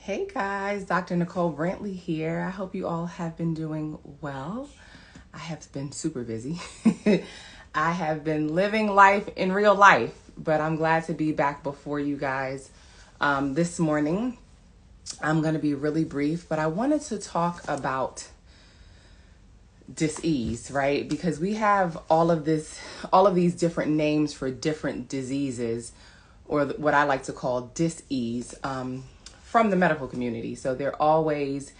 Hey guys, Dr. Nicole Brantley here. I hope you all have been doing well. I have been super busy. I have been living life in real life, but I'm glad to be back before you guys this morning. I'm going to be really brief, but I wanted to talk about dis-ease, right? Because we have all of these different names for different diseases, or what I like to call dis-ease, from the medical community. So they're always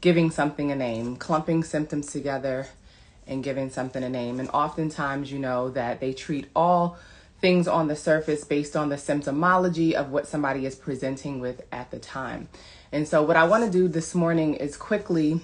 giving something a name, clumping symptoms together and giving something a name. And oftentimes, you know, that they treat all things on the surface based on the symptomology of what somebody is presenting with at the time. And so what I want to do this morning is quickly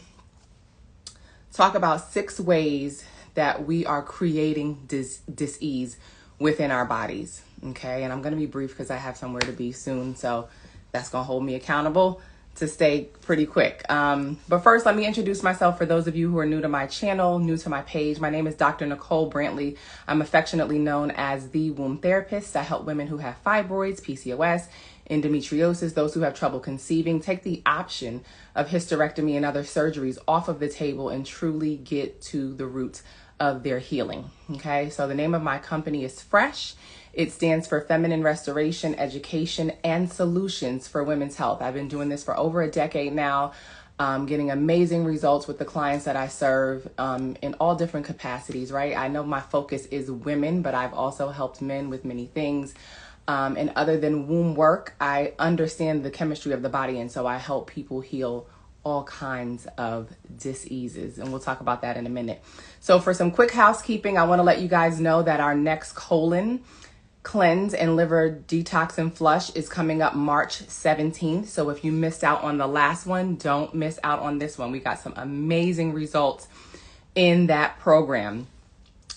talk about 6 ways that we are creating dis-ease within our bodies. Okay. And I'm going to be brief because I have somewhere to be soon. So that's going to hold me accountable to stay pretty quick. But first, let me introduce myself for those of you who are new to my channel, new to my page. My name is Dr. Nicole Brantley. I'm affectionately known as the womb therapist. I help women who have fibroids, PCOS, endometriosis, those who have trouble conceiving, take the option of hysterectomy and other surgeries off of the table and truly get to the root of their healing. Okay, so the name of my company is Fresh. It stands for Feminine Restoration, Education, and Solutions for Women's Health. I've been doing this for over a decade now, getting amazing results with the clients that I serve in all different capacities, right? I know my focus is women, but I've also helped men with many things. And other than womb work, I understand the chemistry of the body, and so I help people heal all kinds of diseases, and we'll talk about that in a minute. So for some quick housekeeping, I want to let you guys know that our next colon cleanse and liver detox and flush is coming up March 17th. So if you missed out on the last one, don't miss out on this one. We got some amazing results in that program.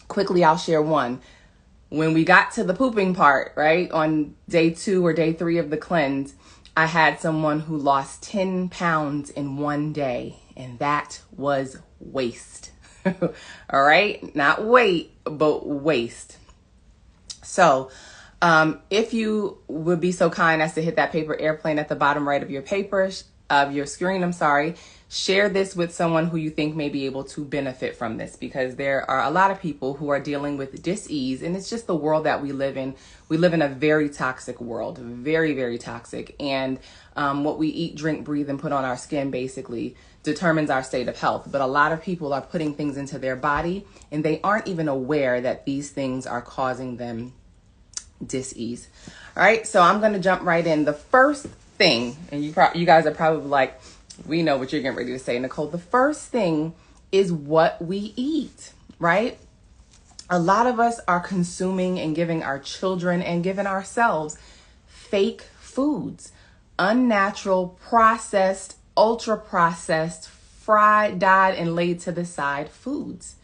Quickly, I'll share one. When we got to the pooping part, right, on day 2 or day 3 of the cleanse, I had someone who lost 10 pounds in one day, and that was waste. All right, not weight, but waste. So if you would be so kind as to hit that paper airplane at the bottom right of your screen, share this with someone who you think may be able to benefit from this, because there are a lot of people who are dealing with dis-ease, and it's just the world that we live in. We live in a very toxic world, very, very toxic. And what we eat, drink, breathe, and put on our skin basically determines our state of health. But a lot of people are putting things into their body, and they aren't even aware that these things are causing them dis-ease. All right, so I'm going to jump right in. The first thing, and you guys are probably like, we know what you're getting ready to say, Nicole. The first thing is what we eat, right? A lot of us are consuming and giving our children and giving ourselves fake foods, unnatural, processed, ultra processed, fried, dyed, and laid to the side foods,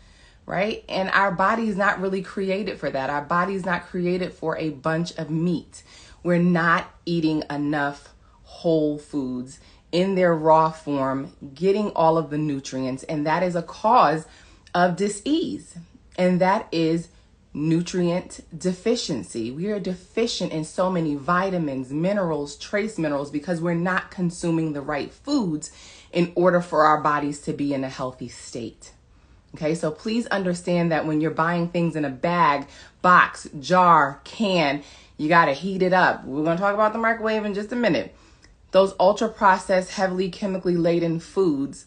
right? And our body's not really created for that. Our body's not created for a bunch of meat. We're not eating enough whole foods in their raw form, getting all of the nutrients, and that is a cause of dis-ease, and that is nutrient deficiency. We are deficient in so many vitamins, minerals, trace minerals, because we're not consuming the right foods in order for our bodies to be in a healthy state. Okay, so please understand that when you're buying things in a bag, box, jar, can, you got to heat it up. We're going to talk about the microwave in just a minute. Those ultra processed, heavily chemically laden foods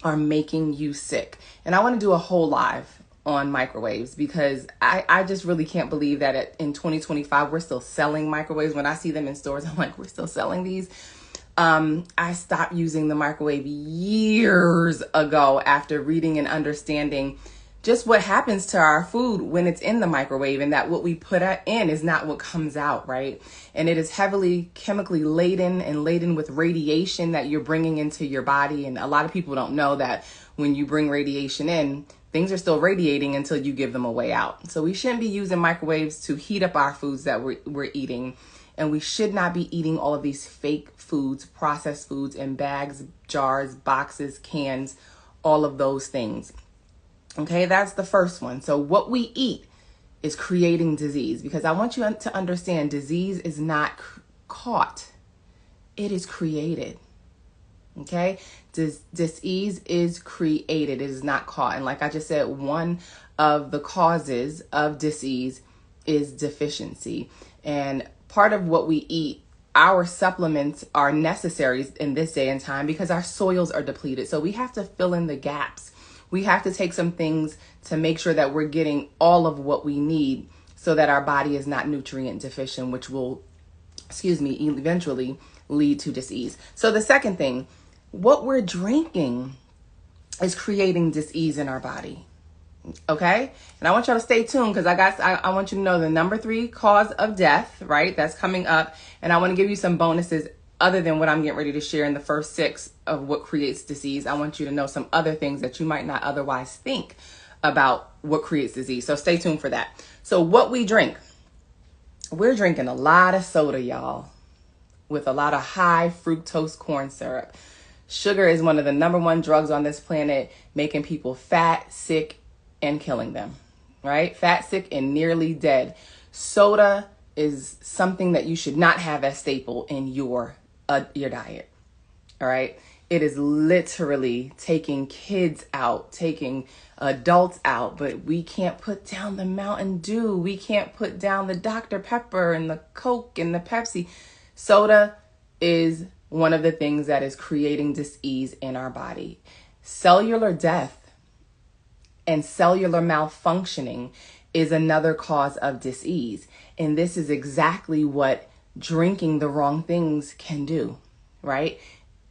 are making you sick. And I want to do a whole live on microwaves, because I just really can't believe that in 2025, we're still selling microwaves. When I see them in stores, I'm like, we're still selling these. I stopped using the microwave years ago after reading and understanding just what happens to our food when it's in the microwave, and that what we put in is not what comes out, right? And it is heavily chemically laden and laden with radiation that you're bringing into your body. And a lot of people don't know that when you bring radiation in, things are still radiating until you give them a way out. So we shouldn't be using microwaves to heat up our foods that we're eating. And we should not be eating all of these fake foods, processed foods in bags, jars, boxes, cans, all of those things. Okay, that's the first one. So what we eat is creating disease, because I want you to understand disease is not caught. It is created. Okay? Disease is created. It is not caught. And like I just said, one of the causes of disease is deficiency. And part of what we eat, our supplements are necessary in this day and time because our soils are depleted. So we have to fill in the gaps. We have to take some things to make sure that we're getting all of what we need so that our body is not nutrient deficient, which will, eventually lead to disease. So the second thing, what we're drinking is creating disease in our body. Okay? And I want y'all to stay tuned because I want you to know the number 3 cause of death, right? That's coming up. And I want to give you some bonuses other than what I'm getting ready to share in the first 6 of what creates disease. I want you to know some other things that you might not otherwise think about what creates disease. So stay tuned for that. So what we drink, we're drinking a lot of soda, y'all, with a lot of high fructose corn syrup. Sugar is one of the number 1 drugs on this planet, making people fat, sick, and killing them, right? Fat, sick, and nearly dead. Soda is something that you should not have as staple in your diet, all right? It is literally taking kids out, taking adults out, but we can't put down the Mountain Dew. We can't put down the Dr. Pepper and the Coke and the Pepsi. Soda is one of the things that is creating disease in our body. Cellular death and cellular malfunctioning is another cause of disease. And this is exactly what drinking the wrong things can do, right?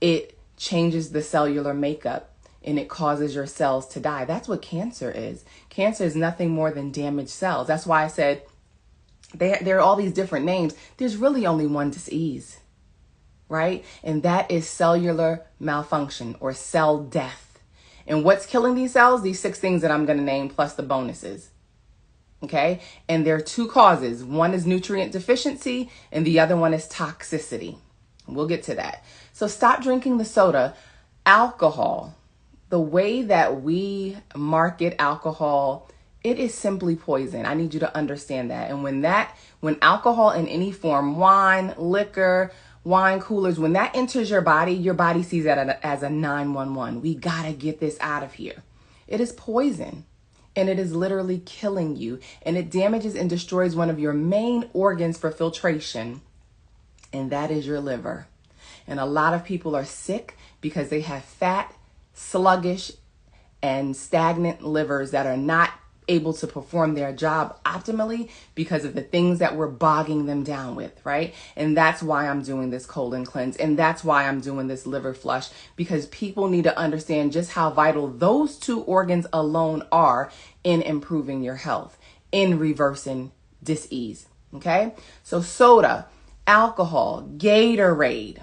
It changes the cellular makeup and it causes your cells to die. That's what cancer is. Cancer is nothing more than damaged cells. That's why I said there are all these different names. There's really only one disease, right? And that is cellular malfunction or cell death. And what's killing these cells? These 6 things that I'm going to name plus the bonuses. Okay? And there are 2 causes. One is nutrient deficiency and the other one is toxicity. We'll get to that. So stop drinking the soda. Alcohol, the way that we market alcohol, it is simply poison. I need you to understand that. And when alcohol in any form, wine, liquor, wine coolers, when that enters your body sees that as a 911. We gotta get this out of here. It is poison and it is literally killing you, and it damages and destroys one of your main organs for filtration, and that is your liver. And a lot of people are sick because they have fat, sluggish, and stagnant livers that are not able to perform their job optimally because of the things that we're bogging them down with, right? And that's why I'm doing this colon cleanse, and that's why I'm doing this liver flush, because people need to understand just how vital those 2 organs alone are in improving your health, in reversing disease, okay? So soda, alcohol, Gatorade.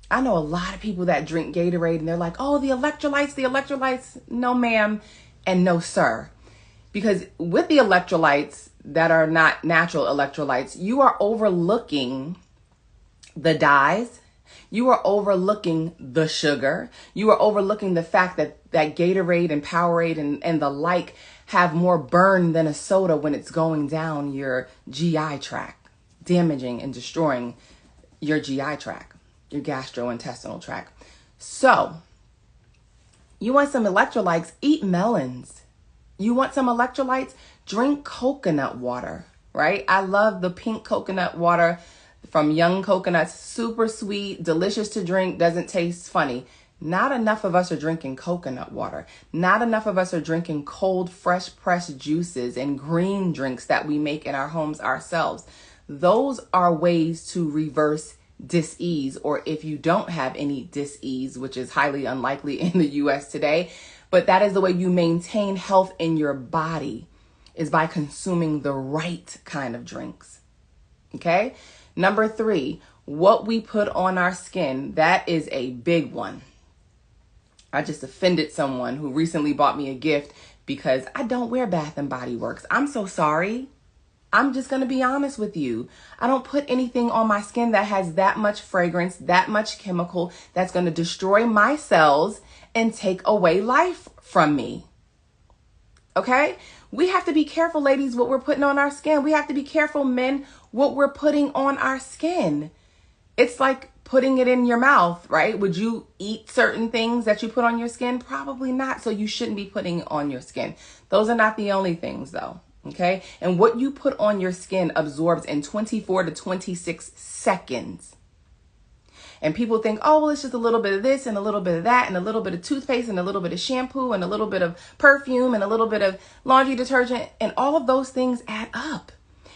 I know a lot of people that drink Gatorade and they're like, oh, the electrolytes. No, ma'am, and no, sir. Because with the electrolytes that are not natural electrolytes, you are overlooking the dyes. You are overlooking the sugar. You are overlooking the fact that Gatorade and Powerade and the like have more burn than a soda when it's going down your GI tract, damaging and destroying your GI tract, your gastrointestinal tract. So you want some electrolytes, eat melons. You want some electrolytes? Drink coconut water, right? I love the pink coconut water from Young Coconuts. Super sweet, delicious to drink, doesn't taste funny. Not enough of us are drinking coconut water. Not enough of us are drinking cold, fresh pressed juices and green drinks that we make in our homes ourselves. Those are ways to reverse dis-ease, or if you don't have any dis-ease, which is highly unlikely in the US today, but that is the way you maintain health in your body, is by consuming the right kind of drinks. Okay? Number 3, what we put on our skin. That is a big one. I just offended someone who recently bought me a gift because I don't wear Bath and Body Works. I'm so sorry. I'm just going to be honest with you. I don't put anything on my skin that has that much fragrance, that much chemical that's going to destroy my cells and take away life from me. Okay? We have to be careful, ladies, what we're putting on our skin. We have to be careful, men, what we're putting on our skin. It's like putting it in your mouth, right? Would you eat certain things that you put on your skin? Probably not. So you shouldn't be putting it on your skin. Those are not the only things though. Okay. And what you put on your skin absorbs in 24 to 26 seconds. And people think, oh, well, it's just a little bit of this and a little bit of that and a little bit of toothpaste and a little bit of shampoo and a little bit of perfume and a little bit of laundry detergent. And all of those things add up.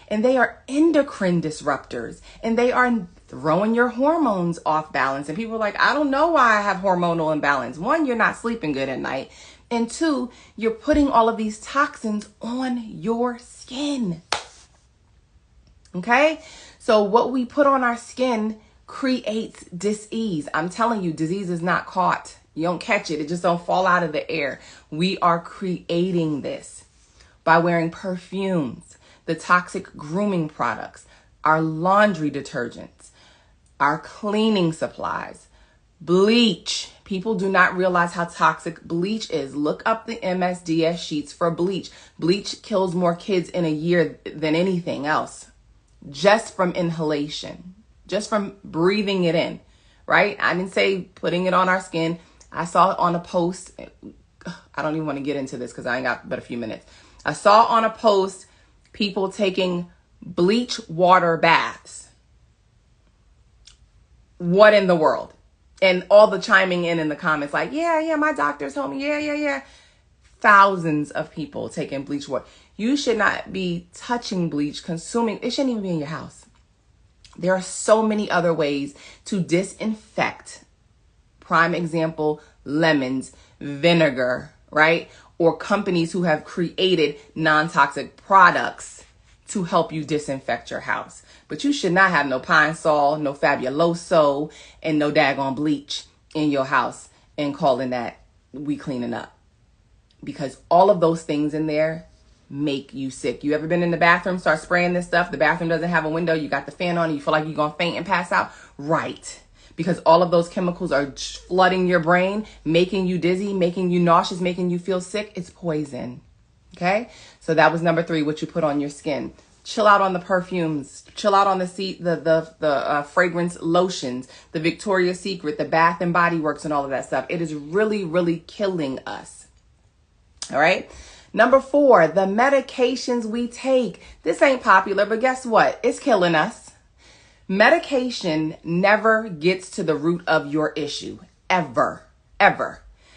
And they are endocrine disruptors. And they are throwing your hormones off balance. And people are like, I don't know why I have hormonal imbalance. One, you're not sleeping good at night. And two, you're putting all of these toxins on your skin. Okay? So what we put on our skin creates dis-ease. I'm telling you, disease is not caught. You don't catch it. It just don't fall out of the air. We are creating this by wearing perfumes, the toxic grooming products, our laundry detergents, our cleaning supplies, bleach. People do not realize how toxic bleach is. Look up the MSDS sheets for bleach. Bleach kills more kids in a year than anything else, just from inhalation. Just from breathing it in, right? I didn't say putting it on our skin. I saw it on a post. I don't even want to get into this because I ain't got but a few minutes. I saw on a post people taking bleach water baths. What in the world? And all the chiming in the comments like, yeah, my doctor told me, yeah. Thousands of people taking bleach water. You should not be touching bleach, consuming. It shouldn't even be in your house. There are so many other ways to disinfect. Prime example, lemons, vinegar, right? Or companies who have created non-toxic products to help you disinfect your house. But you should not have no Pine Sol, no Fabuloso, and no daggone bleach in your house and calling that we cleaning up. Because all of those things in there make you sick. You ever been in the bathroom, start spraying this stuff? The bathroom doesn't have a window. You got the fan on and you feel like you're going to faint and pass out. Right. Because all of those chemicals are flooding your brain, making you dizzy, making you nauseous, making you feel sick. It's poison. Okay. So that was number 3, what you put on your skin. Chill out on the perfumes. Chill out on the fragrance lotions, the Victoria's Secret, the Bath and Body Works and all of that stuff. It is really, really killing us. All right. Number 4, the medications we take. This ain't popular, but guess what? It's killing us. Medication never gets to the root of your issue. Ever.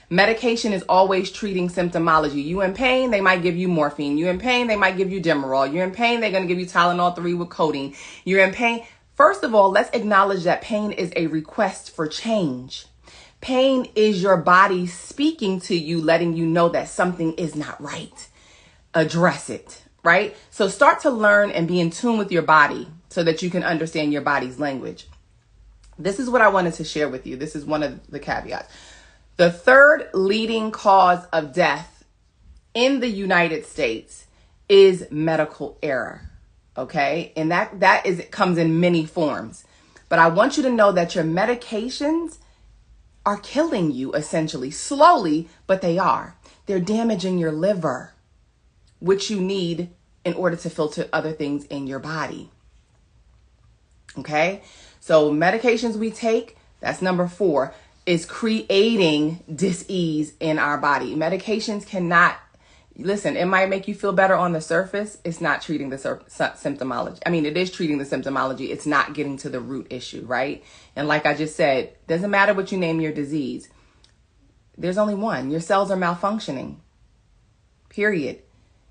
Medication is always treating symptomology. You in pain, they might give you morphine. You in pain, they might give you Demerol. You're in pain, they're going to give you Tylenol 3 with codeine. You're in pain. First of all, let's acknowledge that pain is a request for change. Pain is your body speaking to you, letting you know that something is not right. Address it, right? So start to learn and be in tune with your body so that you can understand your body's language. This is what I wanted to share with you. This is one of the caveats. The 3rd leading cause of death in the United States is medical error, okay? And that comes in many forms. But I want you to know that your medications are killing you essentially, slowly, but they are. They're damaging your liver, which you need in order to filter other things in your body. Okay? So medications we take, that's number 4, is creating dis-ease in our body. Medications cannot, listen, it might make you feel better on the surface. It's not treating the symptomology. I mean, it is treating the symptomology. It's not getting to the root issue, right? And like I just said, doesn't matter what you name your disease. There's only one. Your cells are malfunctioning, period.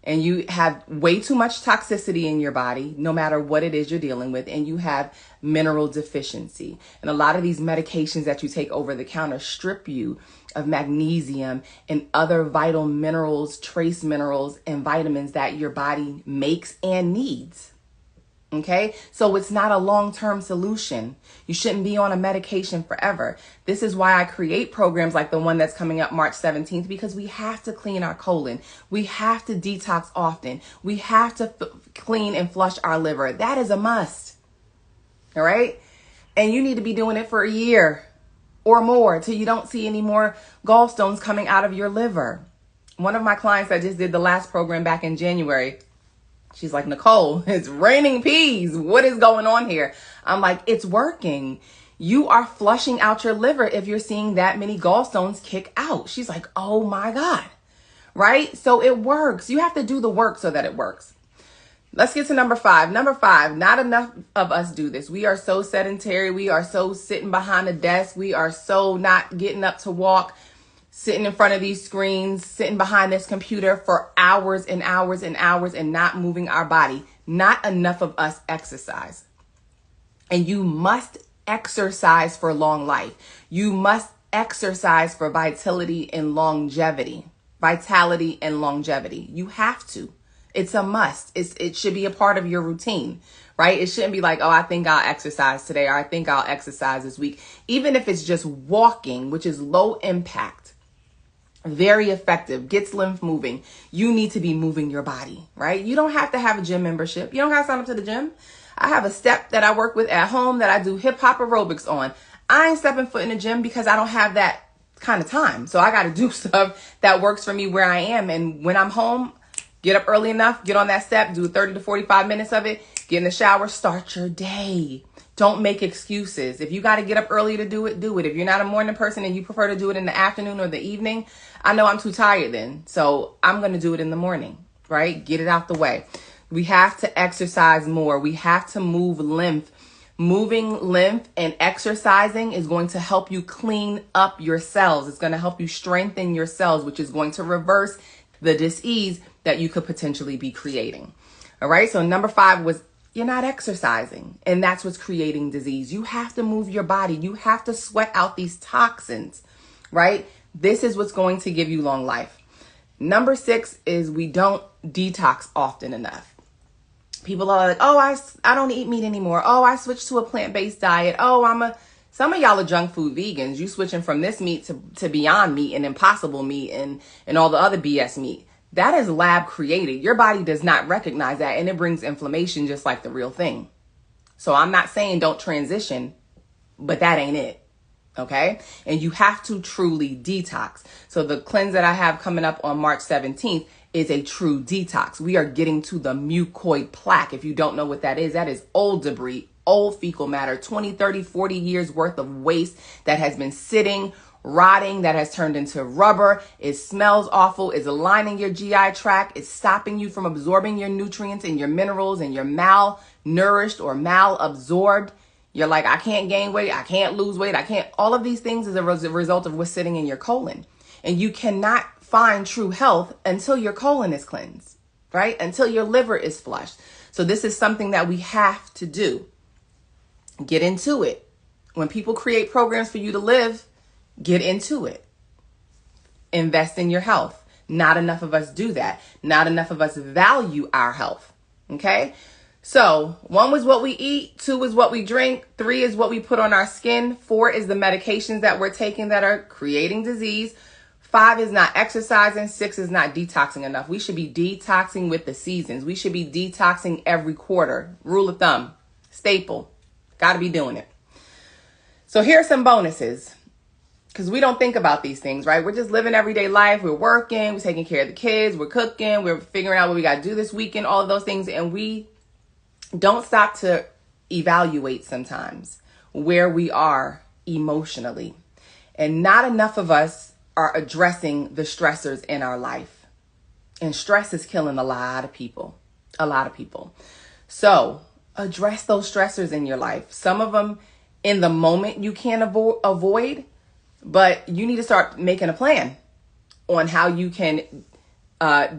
And you have way too much toxicity in your body, no matter what it is you're dealing with, and you have mineral deficiency. And a lot of these medications that you take over the counter strip you of magnesium and other vital minerals, trace minerals, and vitamins that your body makes and needs. Okay, so it's not a long-term solution. You shouldn't be on a medication forever. This is why I create programs like the one that's coming up March 17th, because we have to clean our colon. We have to detox often. We have to clean and flush our liver. That is a must. All right. And you need to be doing it for a year or more till you don't see any more gallstones coming out of your liver. One of my clients that just did the last program back in January, she's like, Nicole, it's raining peas. What is going on here? I'm like, it's working. You are flushing out your liver if you're seeing that many gallstones kick out. She's like, oh my God, right? So it works. You have to do the work so that it works. Let's get to number 5. Number 5, not enough of us do this. We are so sedentary. We are so sitting behind a desk. We are so not getting up to walk, sitting in front of these screens, sitting behind this computer for hours and hours and hours and not moving our body. Not enough of us exercise. And you must exercise for long life. You must exercise for vitality and longevity. Vitality and longevity. You have to. It's a must. It should be a part of your routine, right? It shouldn't be like, oh, I think I'll exercise today, or I think I'll exercise this week. Even if it's just walking, which is low impact, very effective, gets lymph moving. You need to be moving your body, right? You don't have to have a gym membership. You don't got to sign up to the gym. I have a step that I work with at home that I do hip hop aerobics on. I ain't stepping foot in the gym because I don't have that kind of time. So I got to do stuff that works for me where I am. And when I'm home, get up early enough, get on that step, do 30 to 45 minutes of it, get in the shower, start your day. Don't make excuses. If you got to get up early to do it, do it. If you're not a morning person and you prefer to do it in the afternoon or the evening, I know I'm too tired then. So I'm going to do it in the morning, right? Get it out the way. We have to exercise more. We have to move lymph. Moving lymph and exercising is going to help you clean up your cells. It's going to help you strengthen your cells, which is going to reverse the dis-ease that you could potentially be creating. All right. So number 5 was you're not exercising, and that's what's creating disease. You have to move your body. You have to sweat out these toxins, right? This is what's going to give you long life. Number 6 is we don't detox often enough. People are like, oh, I don't eat meat anymore. Oh, I switched to a plant-based diet. Oh, some of y'all are junk food vegans. You switching from this meat to Beyond Meat and Impossible Meat and all the other BS meat. That is lab created. Your body does not recognize that, and it brings inflammation just like the real thing. So I'm not saying don't transition, but that ain't it. Okay. And you have to truly detox. So the cleanse that I have coming up on March 17th is a true detox. We are getting to the mucoid plaque. If you don't know what that is old debris, old fecal matter, 20, 30, 40 years worth of waste that has been sitting, rotting, that has turned into rubber. It smells awful. It's aligning your GI tract. It's stopping you from absorbing your nutrients and your minerals, and you're malnourished or malabsorbed. You're like, I can't gain weight. I can't lose weight. All of these things is a result of what's sitting in your colon. And you cannot find true health until your colon is cleansed, right? Until your liver is flushed. So this is something that we have to do. Get into it. When people create programs for you to live, get into it. Invest in your health. Not enough of us do that. Not enough of us value our health. Okay? So 1 was what we eat. 2 is what we drink. 3 is what we put on our skin. 4 is the medications that we're taking that are creating disease. 5 is not exercising. 6 is not detoxing enough. We should be detoxing with the seasons. We should be detoxing every quarter. Rule of thumb. Staple. Got to be doing it. So here are some bonuses. Because we don't think about these things, right? We're just living everyday life. We're working. We're taking care of the kids. We're cooking. We're figuring out what we got to do this weekend. All of those things. And we don't stop to evaluate sometimes where we are emotionally. And not enough of us are addressing the stressors in our life. And stress is killing a lot of people. A lot of people. So address those stressors in your life. Some of them in the moment you can't avoid, but you need to start making a plan on how you can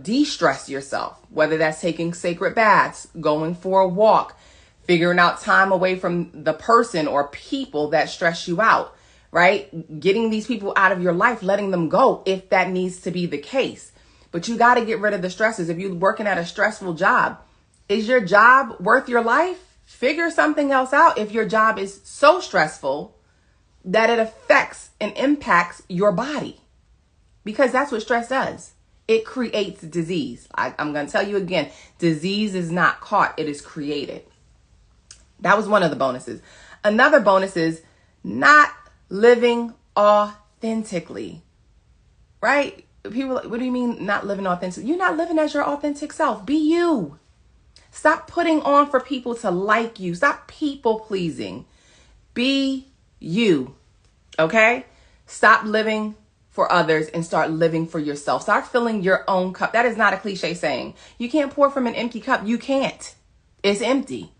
de-stress yourself, whether that's taking sacred baths, going for a walk, figuring out time away from the person or people that stress you out, right? Getting these people out of your life, letting them go if that needs to be the case. But you got to get rid of the stresses. If you're working at a stressful job, is your job worth your life? Figure something else out if your job is so stressful that it affects and impacts your body. Because that's what stress does. It creates disease. I'm going to tell you again, disease is not caught, it is created. That was one of the bonuses. Another bonus is not living authentically, right? People, what do you mean not living authentically? You're not living as your authentic self. Be you. Stop putting on for people to like you. Stop people pleasing. Be you. Okay? Stop living for others and start living for yourself. Start filling your own cup. That is not a cliche saying. You can't pour from an empty cup. You can't. It's empty.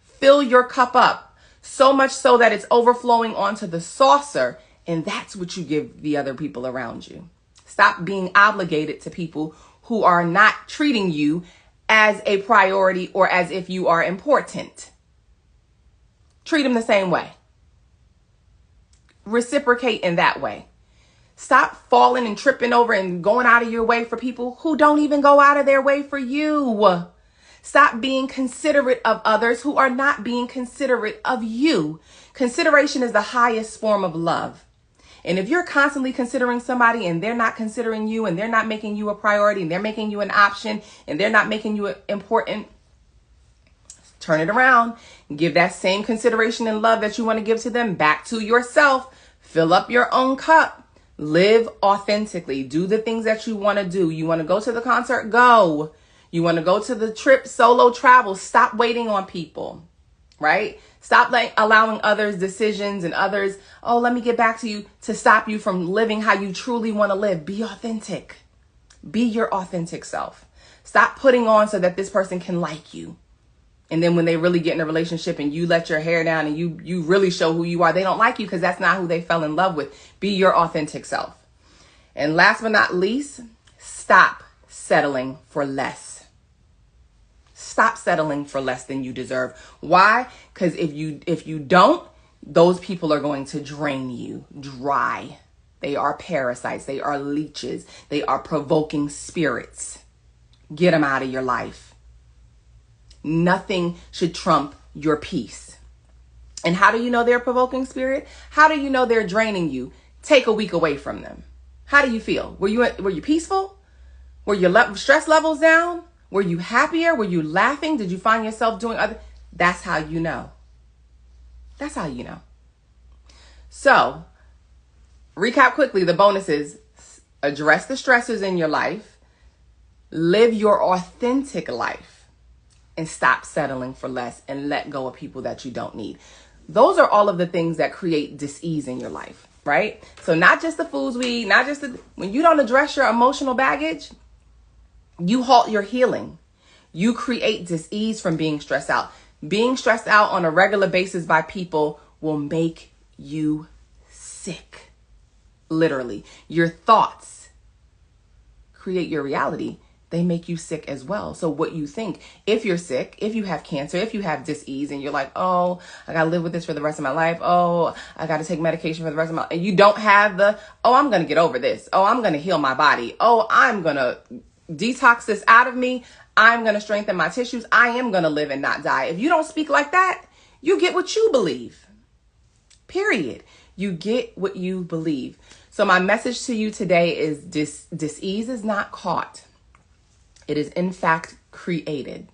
Fill your cup up so much so that it's overflowing onto the saucer, and that's what you give the other people around you. Stop being obligated to people who are not treating you as a priority or as if you are important. Treat them the same way. Reciprocate in that way. Stop falling and tripping over and going out of your way for people who don't even go out of their way for you. Stop being considerate of others who are not being considerate of you. Consideration is the highest form of love. And if you're constantly considering somebody and they're not considering you and they're not making you a priority and they're making you an option and they're not making you important, turn it around. Give that same consideration and love that you want to give to them back to yourself. Fill up your own cup. Live authentically. Do the things that you want to do. You want to go to the concert? Go. You want to go to the trip, solo travel? Stop waiting on people, right? Stop allowing others' decisions and others, oh, let me get back to you, to stop you from living how you truly want to live. Be authentic. Be your authentic self. Stop putting on so that this person can like you. And then when they really get in a relationship and you let your hair down and you really show who you are, they don't like you because that's not who they fell in love with. Be your authentic self. And last but not least, stop settling for less. Stop settling for less than you deserve. Why? Because if you don't, those people are going to drain you dry. They are parasites. They are leeches. They are provoking spirits. Get them out of your life. Nothing should trump your peace. And how do you know they're a provoking spirit? How do you know they're draining you? Take a week away from them. How do you feel? Were you peaceful? Were your stress levels down? Were you happier? Were you laughing? Did you find yourself doing other? That's how you know. That's how you know. So, recap quickly the bonuses. Address the stressors in your life. Live your authentic life. And stop settling for less and let go of people that you don't need. Those are all of the things that create dis-ease in your life, right? So not just the foods we eat, not just when you don't address your emotional baggage, you halt your healing. You create dis-ease from being stressed out. Being stressed out on a regular basis by people will make you sick. Literally. Your thoughts create your reality. They make you sick as well. So what you think, if you're sick, if you have cancer, if you have dis-ease and you're like, oh, I got to live with this for the rest of my life. Oh, I got to take medication for the rest of my life. And you don't have I'm going to get over this. Oh, I'm going to heal my body. Oh, I'm going to detox this out of me. I'm going to strengthen my tissues. I am going to live and not die. If you don't speak like that, you get what you believe. Period. You get what you believe. So my message to you today is dis-ease is not caught. It is in fact created.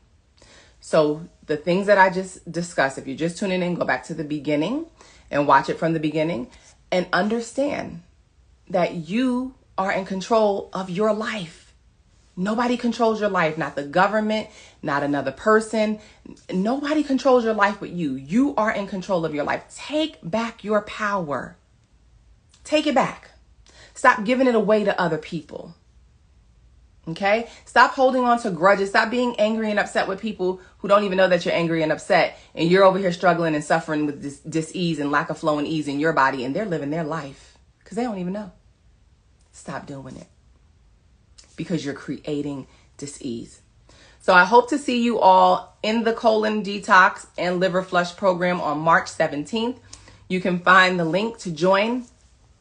So the things that I just discussed, if you're just tuning in, go back to the beginning and watch it from the beginning and understand that you are in control of your life. Nobody controls your life, not the government, not another person. Nobody controls your life but you. You are in control of your life. Take back your power. Take it back. Stop giving it away to other people. Okay? Stop holding on to grudges. Stop being angry and upset with people who don't even know that you're angry and upset. And you're over here struggling and suffering with this dis-ease and lack of flow and ease in your body. And they're living their life because they don't even know. Stop doing it because you're creating dis-ease. So I hope to see you all in the colon detox and liver flush program on March 17th. You can find the link to join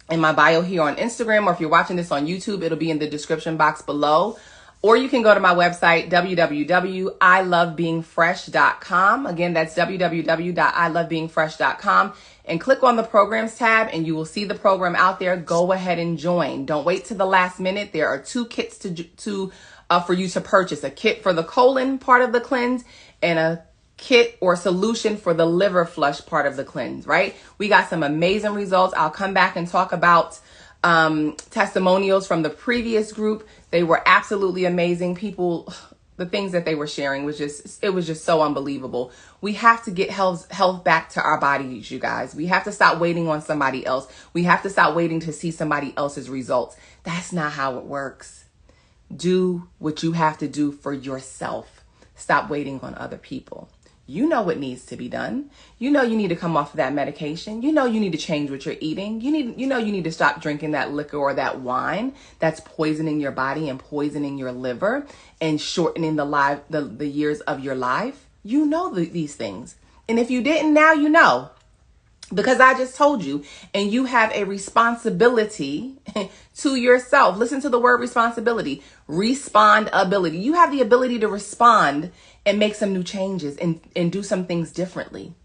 in my bio here on Instagram, or if you're watching this on YouTube, it'll be in the description box below. Or you can go to my website, www.ilovebeingfresh.com. Again, that's www.ilovebeingfresh.com, and click on the programs tab and you will see the program out there. Go ahead and join. Don't wait to the last minute. There are 2 kits for you to purchase, a kit for the colon part of the cleanse and a kit or solution for the liver flush part of the cleanse, right? We got some amazing results. I'll come back and talk about testimonials from the previous group. They were absolutely amazing. People the things that they were sharing was just so unbelievable. We have to get health back to our bodies, you guys. We have to stop waiting on somebody else. We have to stop waiting to see somebody else's results. That's not how it works. Do what you have to do for yourself. Stop waiting on other people. You know what needs to be done. You know you need to come off of that medication. You know you need to change what you're eating. You need to stop drinking that liquor or that wine that's poisoning your body and poisoning your liver and shortening the years of your life. You know these things. And if you didn't, now you know. Because I just told you, and you have a responsibility to yourself. Listen to the word responsibility. Respondability. You have the ability to respond and make some new changes and do some things differently.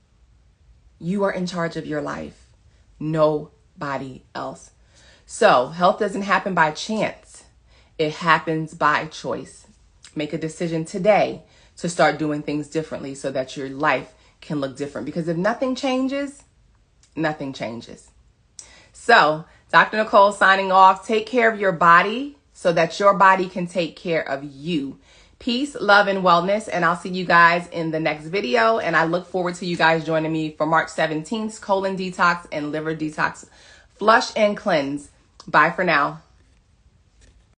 You are in charge of your life. Nobody else. So health doesn't happen by chance. It happens by choice. Make a decision today to start doing things differently so that your life can look different. Because if nothing changes, nothing changes. So, Dr. Nicole signing off. Take care of your body so that your body can take care of you. Peace, love, and wellness. And I'll see you guys in the next video. And I look forward to you guys joining me for March 17th, colon detox and liver detox. Flush and cleanse. Bye for now.